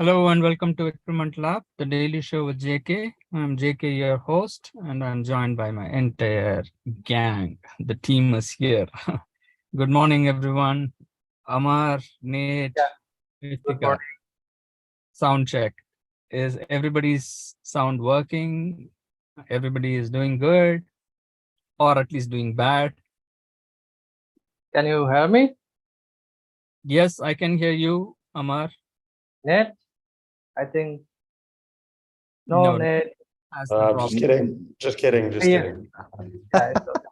Hello and welcome to Experiment Lab, the daily show with JK. I'm JK, your host, and I'm joined by my entire gang. The team is here. Good morning, everyone. Amar, Nate, Yeah, good Ritika. morning. Sound check. Is everybody's sound working? Everybody is doing good, or at least doing bad? Can you hear me? Yes, I can hear you, Amar. Net? I think no No, net. has the Just problem. kidding. Just kidding. Just Yeah, kidding. yeah, it's okay.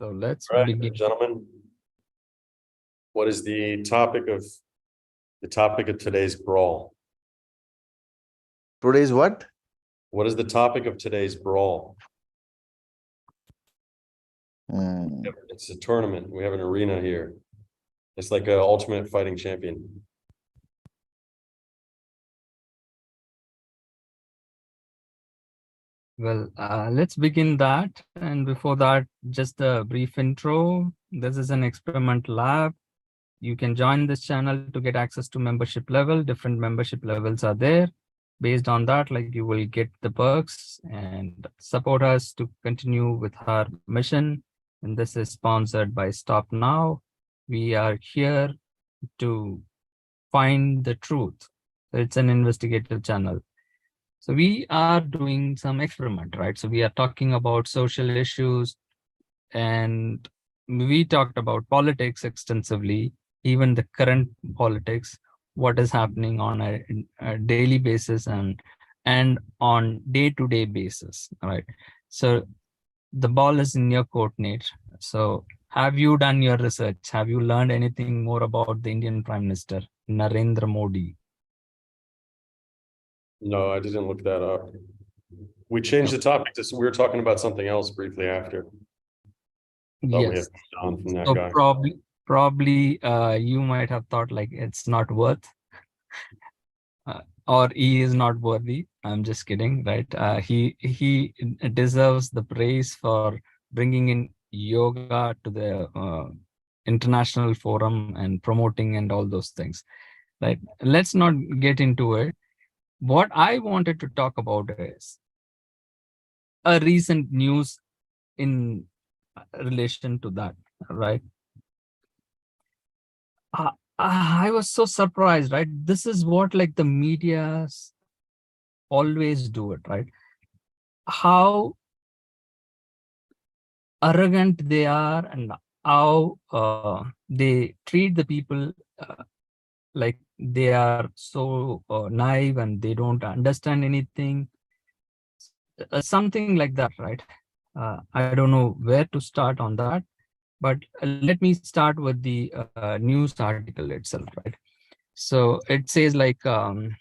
So let's All right, begin. gentlemen. What is the topic of today's brawl? Today's what? What is the topic of today's brawl? Hmm. It's a tournament. We have an arena here. It's like a ultimate fighting champion. Well, let's begin that. And before that, just a brief intro. This is an experiment lab. You can join this channel to get access to membership level. Different membership levels are there. Based on that, like you will get the perks and support us to continue with our mission. And this is sponsored by Stop Now. We are here to find the truth. So it's an investigative channel. So we are doing some experiment, right? So we are talking about social issues, and we talked about politics extensively, even the current politics, what is happening on a daily basis and on day-to-day basis, all right? So the ball is in your court, Nate. So have you done your research? Have you learned anything more about the Indian Prime Minister, Narendra Modi? No, I didn't look that up. We changed the topic to, we were talking about something else briefly after. Thought we had Yes. moved on from that So guy. probably you might have thought like it's not worth or he is not worthy. I'm just kidding, right? He deserves the praise for bringing in yoga to the international forum and promoting and all those things, right? Let's not get into it. What I wanted to talk about is a recent news in relation to that, right? I was so surprised, right? This is what like the medias always do it, right? How arrogant they are and how they treat the people like they are so naive and they don't understand anything. Something like that, right? I don't know where to start on that, but let me start with the news article itself, right? So it says like, oh,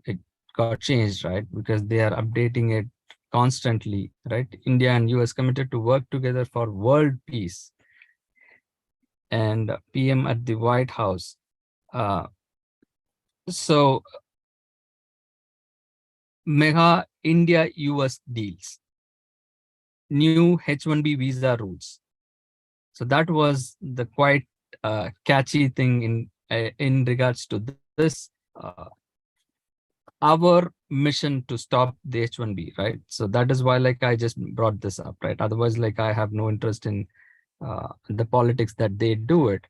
it got changed, right? Because they are updating it constantly, right? India and US committed to work together for world peace. And PM at the White House. So mega India US deals, new H-1B visa rules. So that was the quite catchy thing in regards to this. Our mission to stop the H-1B, right? So that is why like I just brought this up, right? Otherwise, like I have no interest in the politics that they do it.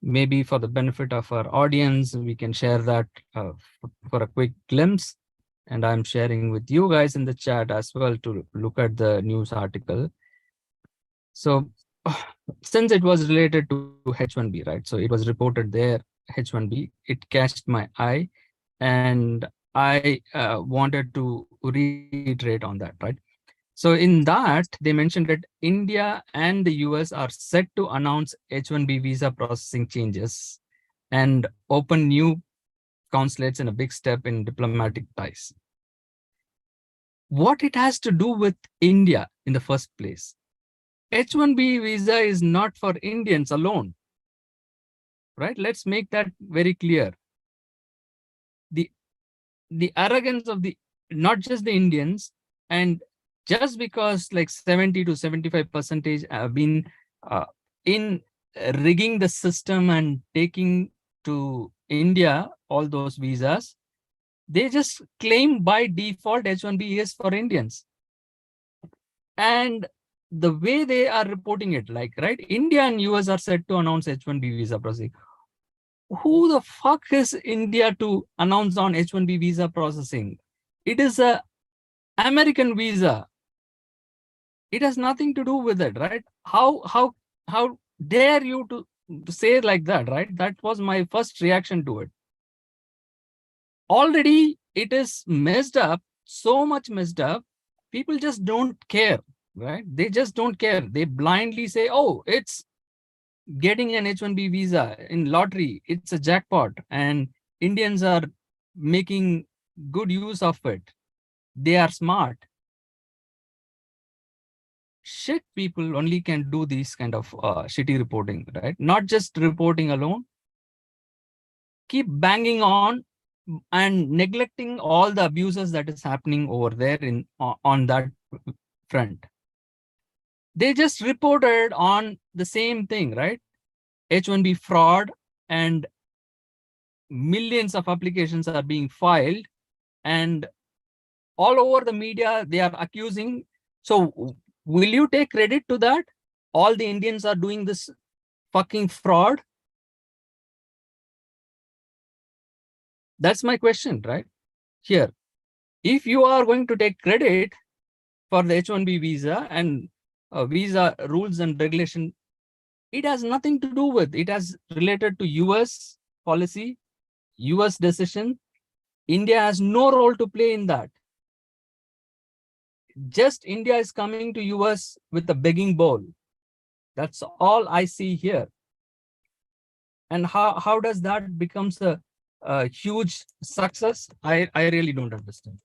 Maybe for the benefit of our audience, we can share that for a quick glimpse. And I'm sharing with you guys in the chat as well to look at the news article. So since it was related to H-1B, right? So it was reported there, H-1B, it catched my eye. And I wanted to reiterate on that, right? So in that, they mentioned that India and the US are set to announce H-1B visa processing changes and open new consulates in a big step in diplomatic ties. What it has to do with India in the first place? H-1B visa is not for Indians alone, right? Let's make that very clear. The arrogance of not just the Indians, and just because like 70 to 75% have been in rigging the system and taking to India all those visas, they just claim by default H1B is for Indians. And the way they are reporting it, like, right, India and US are set to announce H1B visa processing. Who the fuck is India to announce on H1B visa processing? It is a American visa. It has nothing to do with it, right? How dare you to say like that, right? That was my first reaction to it. Already it is messed up, so much messed up. People just don't care, right? They just don't care. They blindly say, oh, it's getting an H1B visa in lottery. It's a jackpot, and Indians are making good use of it. They are smart. Shit people only can do these kind of shitty reporting, right? Not just reporting alone. Keep banging on and neglecting all the abuses that is happening over there in on that front. They just reported on the same thing, right? H1B fraud, and millions of applications are being filed, and all over the media they are accusing. So will you take credit to that? All the Indians are doing this fucking fraud? That's my question, right? Here, if you are going to take credit for the H1B visa and visa rules and regulation, it has nothing to do with, it has related to US policy, US decision. India has no role to play in that. Just India is coming to US with a begging bowl. That's all I see here. And how does that becomes a huge success? I really don't understand.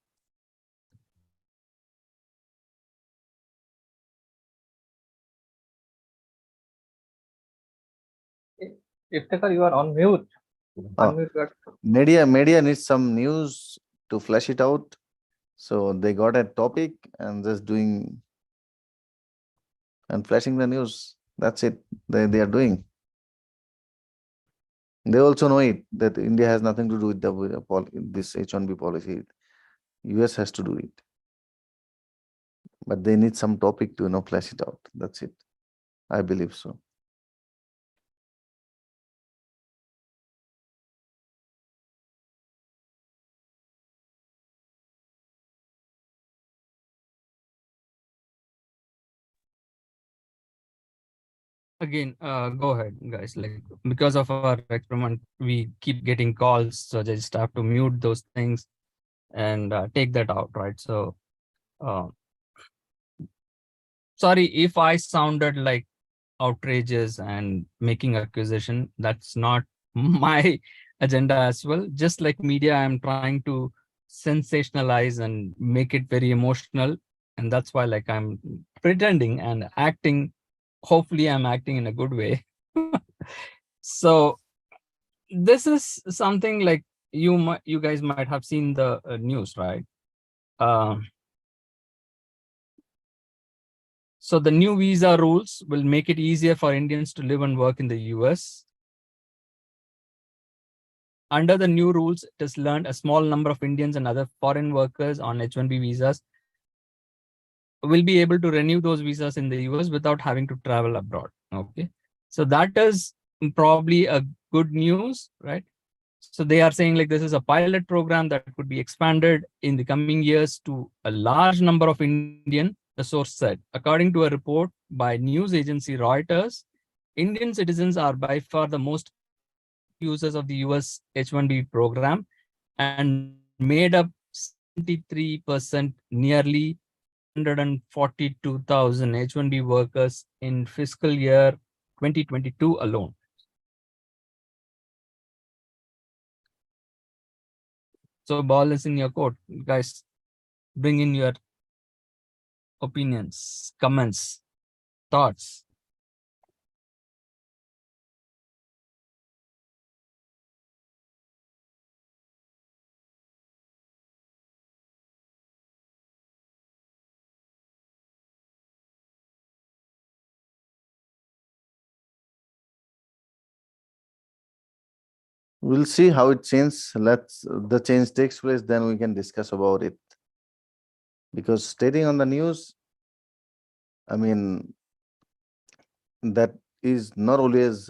Iftikhar, you are on mute. Unmute your- Media needs some news to flesh it out. So they got a topic and just doing and flashing the news. That's it. They are doing. They also know it that India has nothing to do with this H1B policy. US has to do it. But they need some topic to flesh it out. That's it. I believe so. Again, go ahead, guys. Like, because of our experiment, we keep getting calls, so I just have to mute those things and take that out, right? So, sorry if I sounded like outrageous and making accusation. That's not my agenda as well. Just like media, I'm trying to sensationalize and make it very emotional, and that's why, like, I'm pretending and acting. Hopefully, I'm acting in a good way. So this is something like you guys might have seen the news, right? So the new visa rules will make it easier for Indians to live and work in the US. Under the new rules, it has learned a small number of Indians and other foreign workers on H1B visas will be able to renew those visas in the US without having to travel abroad. Okay, so that is probably a good news, right? So they are saying like this is a pilot program that could be expanded in the coming years to a large number of Indian, the source said. According to a report by news agency Reuters, Indian citizens are by far the most users of the US H1B program and made up 73%, nearly 142,000 H1B workers in fiscal year 2022 alone. So ball is in your court, guys. Bring in your opinions, comments, thoughts. We'll see how it changes. Let's the change takes place, then we can discuss about it. Because stating on the news, I mean, that is not always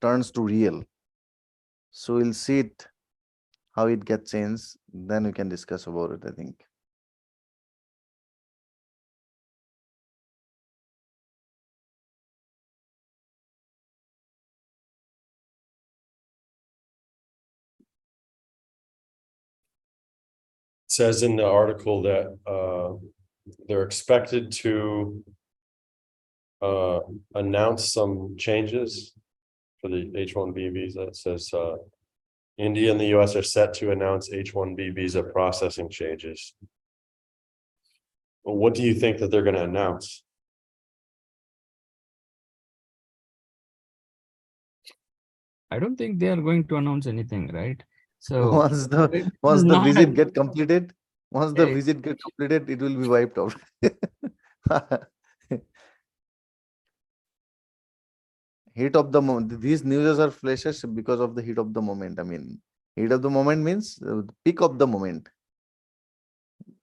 turns to real. So we'll see it, how it gets changed, then we can discuss about it, I think. Says in the article that they're expected to announce some changes for the H-1B visa. It says India and the US are set to announce H-1B visa processing changes. Well, what do you think that they're going to announce? I don't think they are going to announce anything, right? So Once the it once is the not visit a- get completed, once the Eh, visit get completed, it will be wiped out. Heat of the moment. These news are flashes because of the heat of the moment. I mean, heat of the moment means peak of the moment.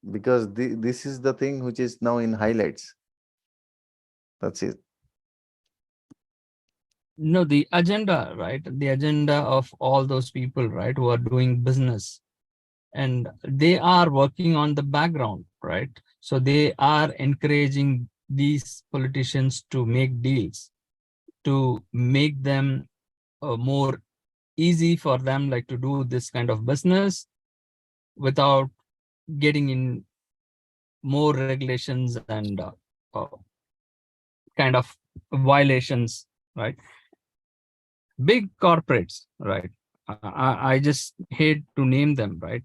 Because this is the thing which is now in highlights. That's it. no, the agenda, right? The agenda of all those people, right, who are doing business, and they are working on the background, right? So they are encouraging these politicians to make deals, to make them more easy for them, like to do this kind of business without getting in more regulations and kind of violations, right? Big corporates, right? I just hate to name them, right?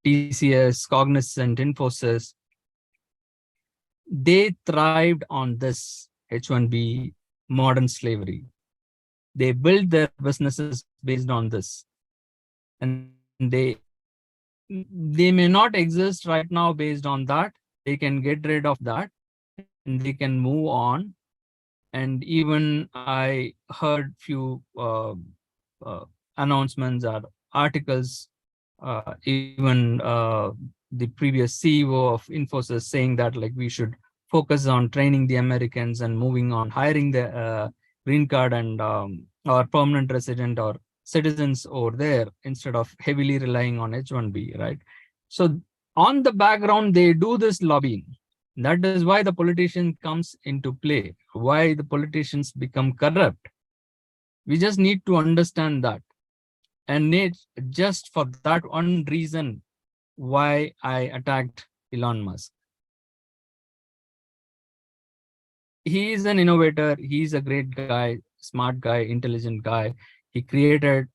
TCS, Cognizant, Infosys, they thrived on this H-1B modern slavery. They built their businesses based on this. And they may not exist right now based on that. They can get rid of that and they can move on. And even I heard few announcements or articles, even the previous CEO of Infosys saying that like we should focus on training the Americans and moving on hiring the green card and or permanent resident or citizens over there instead of heavily relying on H-1B, right? So on the background, they do this lobbying. That is why the politician comes into play, why the politicians become corrupt. We just need to understand that. And just for that one reason, why I attacked Elon Musk. He is an innovator. He's a great guy, smart guy, intelligent guy. He created,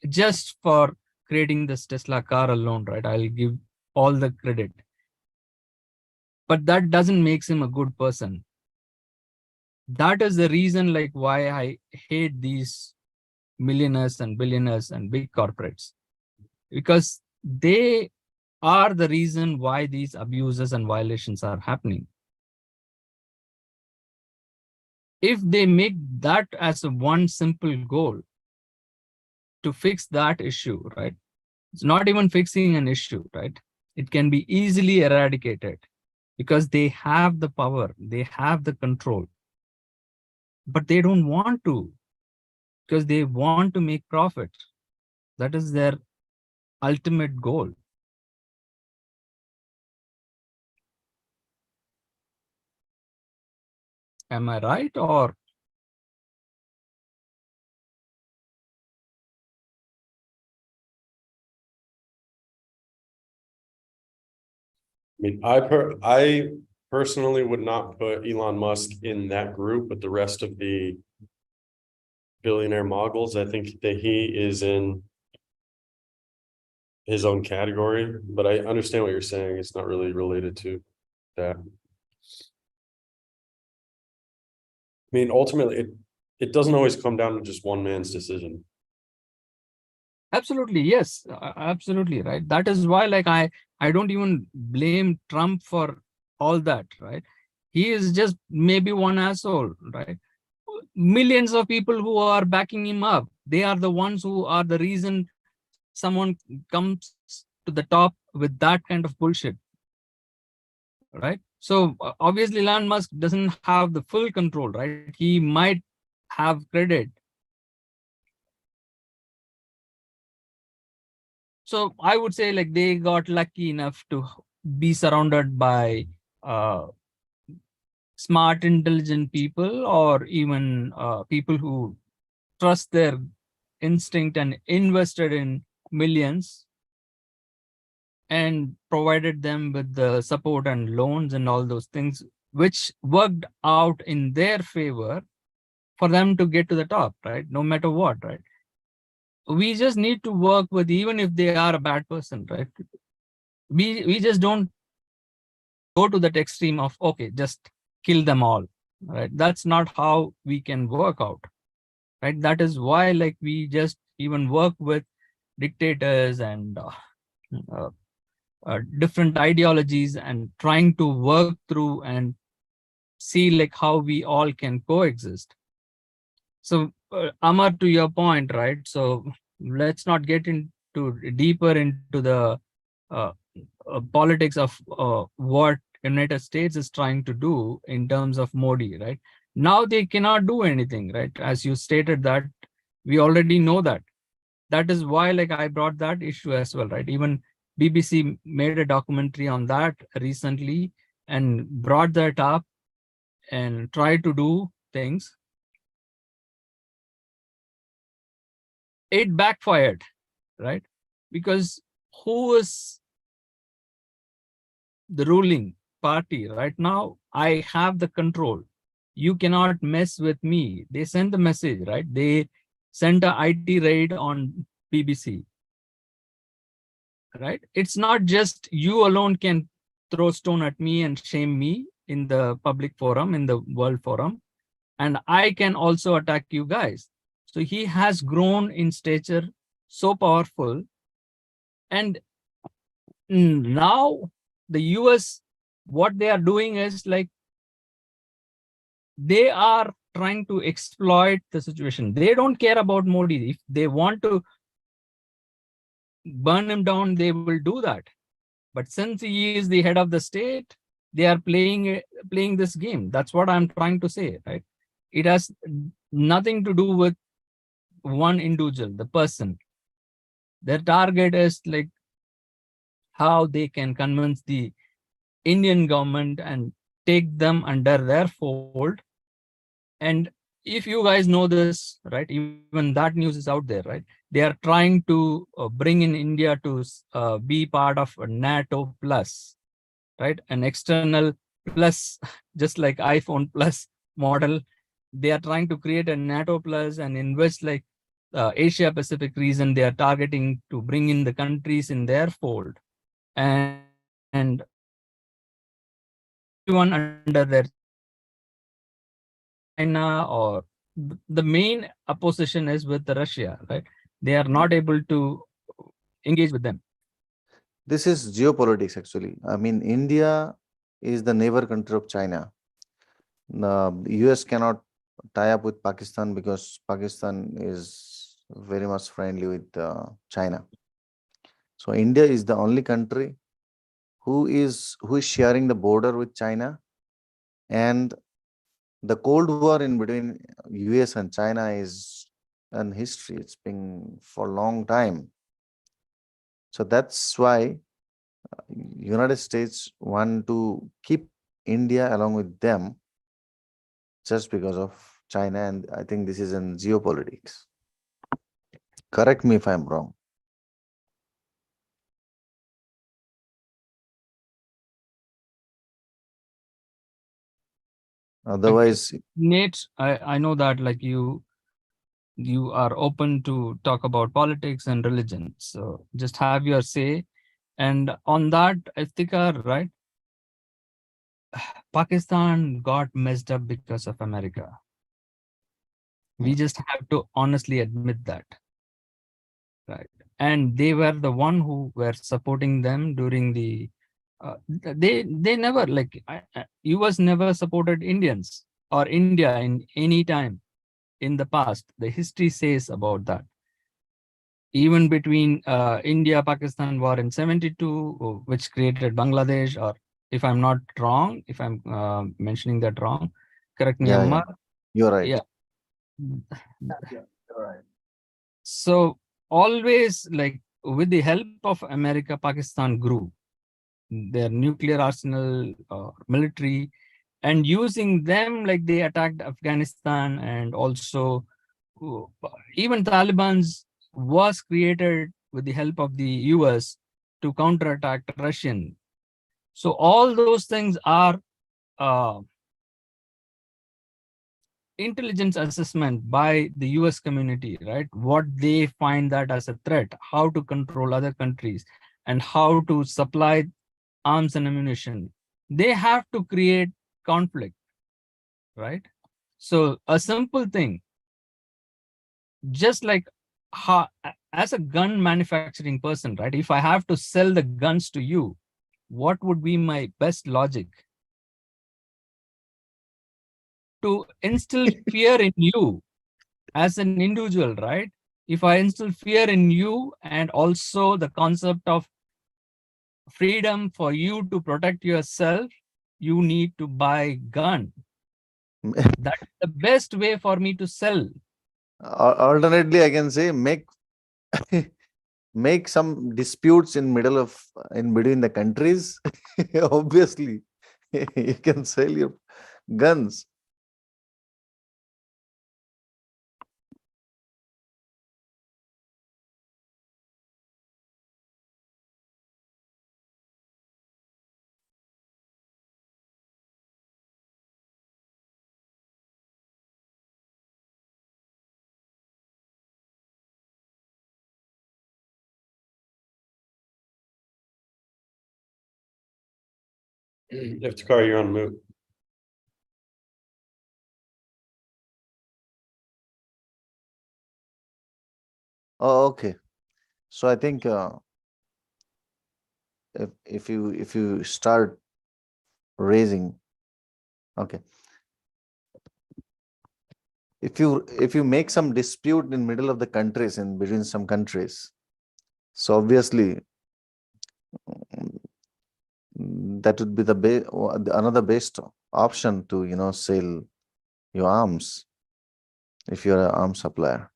just for creating this Tesla car alone, right? I'll give all the credit. But that doesn't make him a good person. That is the reason like why I hate these millionaires and billionaires and big corporates, because they are the reason why these abuses and violations are happening. If they make that as a one simple goal to fix that issue, right? It's not even fixing an issue, right? It can be easily eradicated because they have the power, they have the control, but they don't want to because they want to make profit. That is their ultimate goal. Am I right? Or I mean, I personally would not put Elon Musk in that group, but the rest of the billionaire moguls, I think that he is in his own category, but I understand what you're saying. It's not really related to that. I mean, ultimately, it doesn't always come down to just one man's decision. absolutely, yes, absolutely, right? That is why like I don't even blame Trump for all that, right? He is just maybe one asshole, right? millions of people who are backing him up. They are the ones who are the reason someone comes to the top with that kind of bullshit. Right? So obviously Elon Musk doesn't have the full control, right? He might have credit. So I would say like they got lucky enough to be surrounded by smart, intelligent people, or even people who trust their instinct and invested in millions and provided them with the support and loans and all those things, which worked out in their favor for them to get to the top, right? No matter what, right? We just need to work with, even if they are a bad person, right? We just don't go to that extreme of, okay, just kill them all, right? That's not how we can work out, right? That is why like we just even work with dictators and different ideologies and trying to work through and see like how we all can coexist. So Amar, to your point, right? So let's not get into deeper into the politics of what United States is trying to do in terms of Modi, right? Now they cannot do anything, right? As you stated that, we already know that. That is why like I brought that issue as well, right? Even BBC made a documentary on that recently and brought that up and tried to do things. It backfired, right? Because who is the ruling party right now? I have the control. You cannot mess with me. They sent the message, right? They sent a IT raid on BBC, right? It's not just you alone can throw stone at me and shame me in the public forum, in the world forum, and I can also attack you guys. So he has grown in stature, so powerful. And now the US, what they are doing is like, they are trying to exploit the situation. They don't care about Modi. If they want to burn him down, they will do that. But since he is the head of the state, they are playing this game. That's what I'm trying to say, right? It has nothing to do with one individual, the person. Their target is like how they can convince the Indian government and take them under their fold. And if you guys know this, right, even that news is out there, right? They are trying to bring in India to be part of NATO plus, right? An external plus, just like iPhone plus model. They are trying to create a NATO plus and invest like Asia Pacific region. They are targeting to bring in the countries in their fold. And everyone under their China, or the main opposition is with Russia, right? They are not able to engage with them. This is geopolitics actually. I mean, India is the neighbor country of China. The US cannot tie up with Pakistan because Pakistan is very much friendly with China. So India is the only country who is sharing the border with China, and the Cold War in between US and China is an history. It's been for a long time. So that's why United States want to keep India along with them just because of China, and I think this is in geopolitics. Correct me if I'm wrong. Otherwise, Nate, I know that like you are open to talk about politics and religion. So just have your say. And on that, Iftikhar, right? Pakistan got messed up because of America. We just have to honestly admit that. Right. And they were the one who were supporting them during the they never like US never supported Indians or India in any time. in the past. The history says about that. Even between India-Pakistan war in 72, which created Bangladesh, or if I'm not wrong, if I'm mentioning that wrong, correct me, Yeah, Ammar. you're right. Yeah. Yeah, you're right. So always, like, with the help of America, Pakistan grew their nuclear arsenal, military, and using them, like, they attacked Afghanistan, and also uh, even Taliban's was created with the help of the US to counterattack Russian. So all those things are uh, intelligence assessment by the US community, right? What they find that as a threat, how to control other countries, and how to supply arms and ammunition. They have to create conflict, right? So a simple thing, just like how, as a gun manufacturing person, right? If I have to sell the guns to you, what would be my best logic? To instill fear in you as an individual, right? If I instill fear in you, and also the concept of freedom for you to protect yourself, you need to buy gun. That's the best way for me to sell. Alternately, I can say make make some disputes in between the countries. Obviously, you can sell your guns. Iftikhar, you're on mute. Oh, okay. So I think if you start raising, okay, if you make some dispute in middle of the countries, in between some countries, so obviously that would be another best option to sell your arms if you're an arms supplier.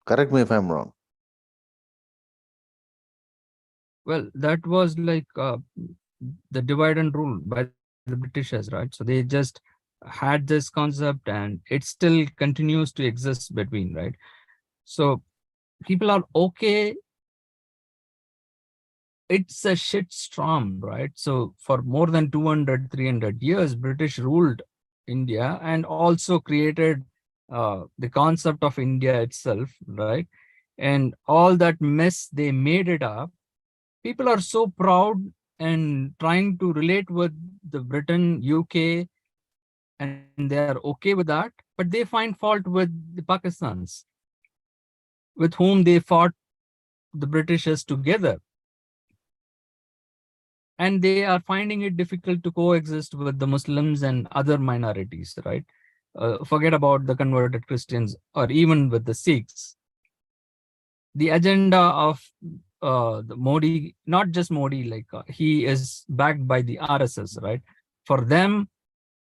Correct me if I'm wrong. Well, that was like the divide and rule by the Britishers, right? So they just had this concept, and it still continues to exist between, right? So people are okay. It's a shit storm, right? So for more than 200, 300 years, British ruled India and also created the concept of India itself, right? And all that mess, they made it up. People are so proud and trying to relate with the Britain, UK, and they are okay with that, but they find fault with the Pakistans, with whom they fought the Britishers together. And they are finding it difficult to coexist with the Muslims and other minorities, right? Forget about the converted Christians, or even with the Sikhs. The agenda of the Modi, not just Modi, like he is backed by the RSS, right? For them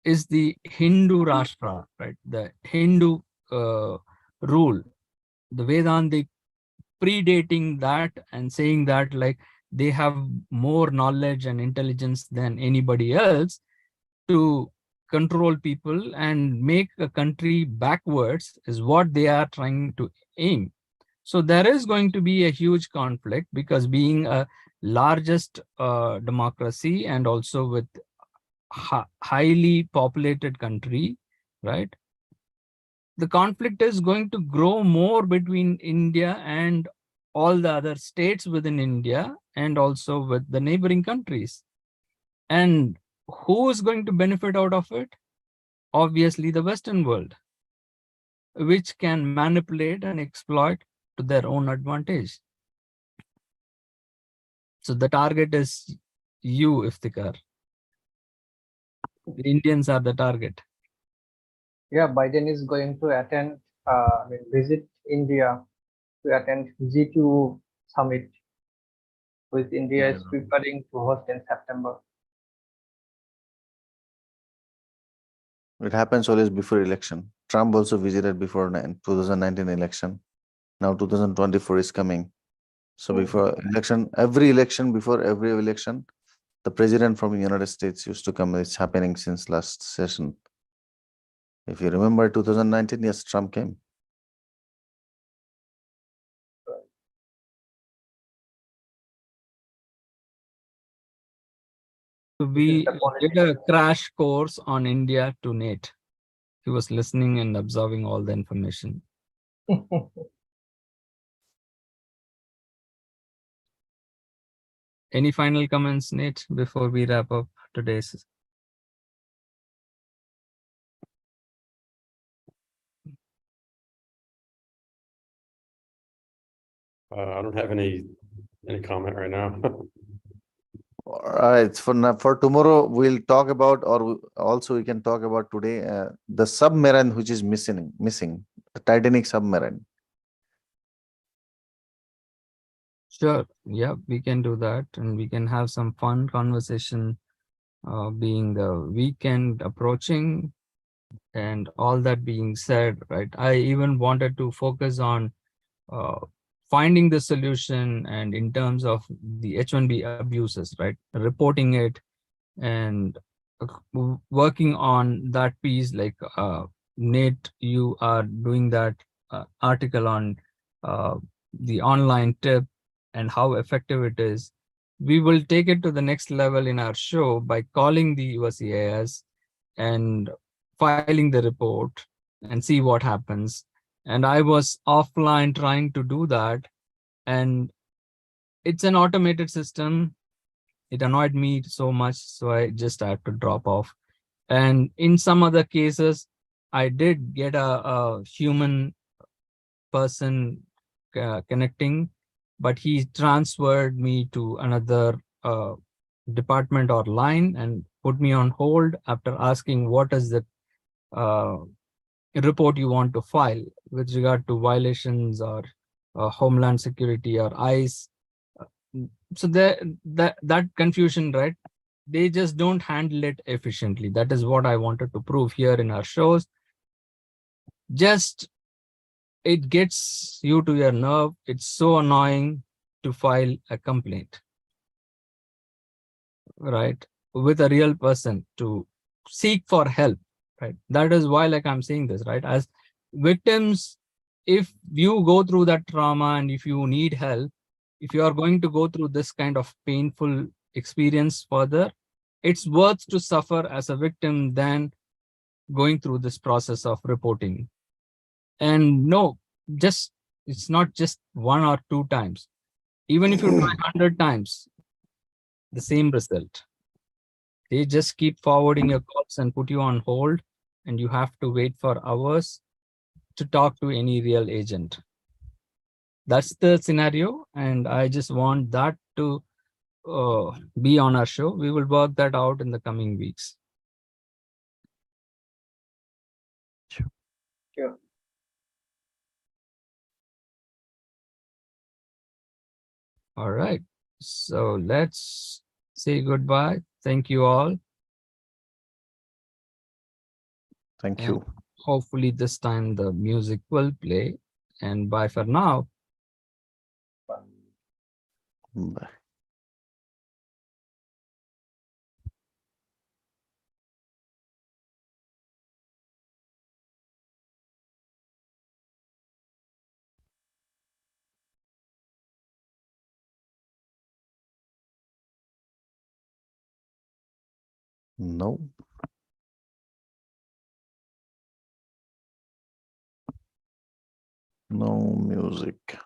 is the Hindu Rashtra, right? The Hindu rule, the Vedantic predating that and saying that, like, they have more knowledge and intelligence than anybody else to control people and make a country backwards is what they are trying to aim. So there is going to be a huge conflict, because being a largest democracy and also with highly populated country, right? The conflict is going to grow more between India and all the other states within India, and also with the neighboring countries. And who is going to benefit out of it? Obviously, the Western world, which can manipulate and exploit to their own advantage. So the target is you, Iftikhar. The Indians are the target. Yeah, Biden is going to attend, visit India to attend G2 summit, which India is preparing to host in September. It happens always before election. Trump also visited before 2019 election. Now 2024 is coming. So before election, every election, before every election, the president from the United States used to come. It's happening since last session. If you remember 2019, yes, Trump came. So we the did a crash course on India to Nate. He was listening and absorbing all the information. Any final comments, Nate, before we wrap up today's? I don't have any comment right now. All right, for tomorrow we'll talk about, or also we can talk about today, the submarine which is missing, the Titanic submarine. Sure. Yeah, we can do that, and we can have some fun conversation, being the weekend approaching, and all that being said, right? I even wanted to focus on finding the solution, and in terms of the H-1B abuses, right? Reporting it and working on that piece, like Nate, you are doing that article on the online tip and how effective it is. We will take it to the next level in our show by calling the USCIS and filing the report and see what happens. And I was offline trying to do that, and it's an automated system. It annoyed me so much, so I just had to drop off. And in some other cases, I did get a human person connecting, but he transferred me to another department or line and put me on hold after asking what is the uh, report you want to file with regard to violations or Homeland Security or ICE. So that confusion, right? They just don't handle it efficiently. That is what I wanted to prove here in our shows. Just it gets you to your nerve. It's so annoying to file a complaint, right? With a real person to seek for help, right? That is why, like I'm saying this, right? As victims, if you go through that trauma and if you need help, if you are going to go through this kind of painful experience further, it's worth to suffer as a victim than going through this process of reporting. And no, just it's not just 1 or 2 times. Even if you try 100 times, the same result. They just keep forwarding your calls and put you on hold, and you have to wait for hours to talk to any real agent. That's the scenario, and I just want that to be on our show. We will work that out in the coming weeks. Sure. All right. So let's say goodbye. Thank you all. Thank And you. hopefully this time the music will play. And bye for now. Bye. No. No music.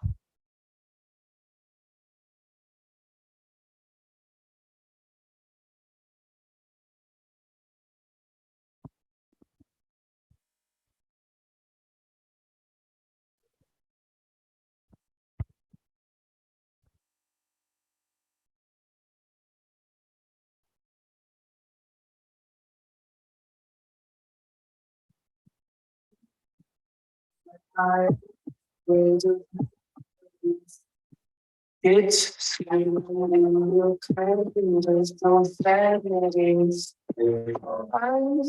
It's I'm